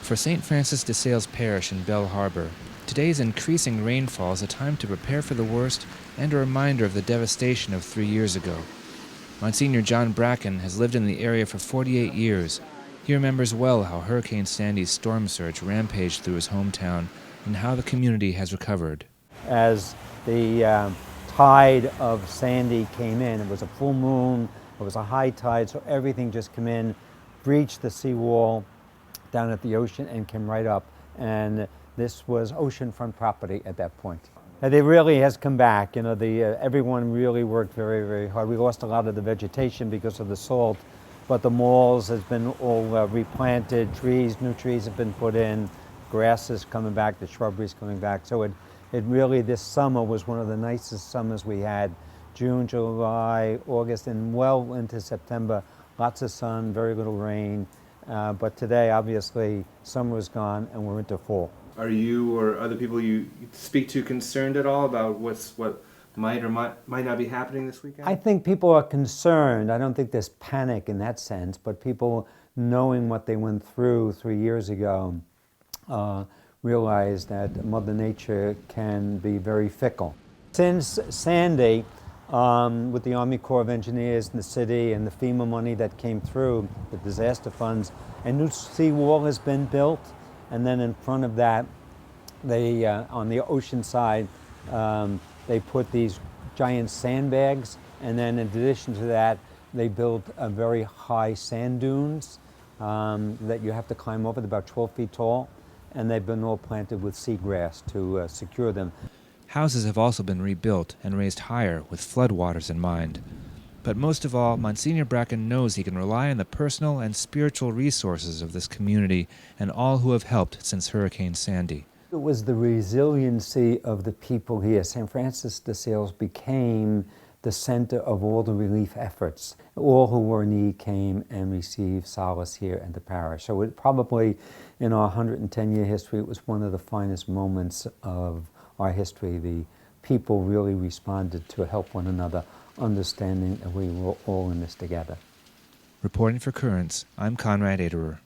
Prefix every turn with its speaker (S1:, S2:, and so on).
S1: For St. Francis de Sales Parish in Belle Harbor, today's increasing rainfall is a time to prepare for the worst and a reminder of the devastation of 3 years ago. Monsignor John Bracken has lived in the area for 48 years. He remembers well how Hurricane Sandy's storm surge rampaged through his hometown and how the community has recovered.
S2: As the tide of Sandy came in, it was a full moon, it was a high tide, so everything just came in, breached the seawall down at the ocean and came right up. And this was oceanfront property at that point. And it really has come back. You know, everyone really worked very, very hard. We lost a lot of the vegetation because of the salt, but the malls has been all replanted, new trees have been put in, grass is coming back, the shrubbery is coming back. So it really, this summer was one of the nicest summers we had. June, July, August, and well into September. Lots of sun, very little rain. But today, obviously, summer is gone and we're into fall.
S1: Are you or other people you speak to concerned at all about what might or might not be happening this weekend?
S2: I think people are concerned. I don't think there's panic in that sense, but people knowing what they went through 3 years ago realize that Mother Nature can be very fickle. Since Sandy, with the Army Corps of Engineers in the city and the FEMA money that came through, the disaster funds, a new seawall has been built, and then in front of that, they on the ocean side, they put these giant sandbags, and then in addition to that, they built a very high sand dunes that you have to climb over, about 12 feet tall, and they've been all planted with seagrass to secure them.
S1: Houses have also been rebuilt and raised higher with floodwaters in mind. But most of all, Monsignor Bracken knows he can rely on the personal and spiritual resources of this community and all who have helped since Hurricane Sandy.
S2: It was the resiliency of the people here. St. Francis de Sales became the center of all the relief efforts. All who were in need came and received solace here at the parish. So it probably, in our 110-year history, it was one of the finest moments of our history. The people really responded to help one another, understanding that we were all in this together.
S1: Reporting for Currents, I'm Conrad Aderer.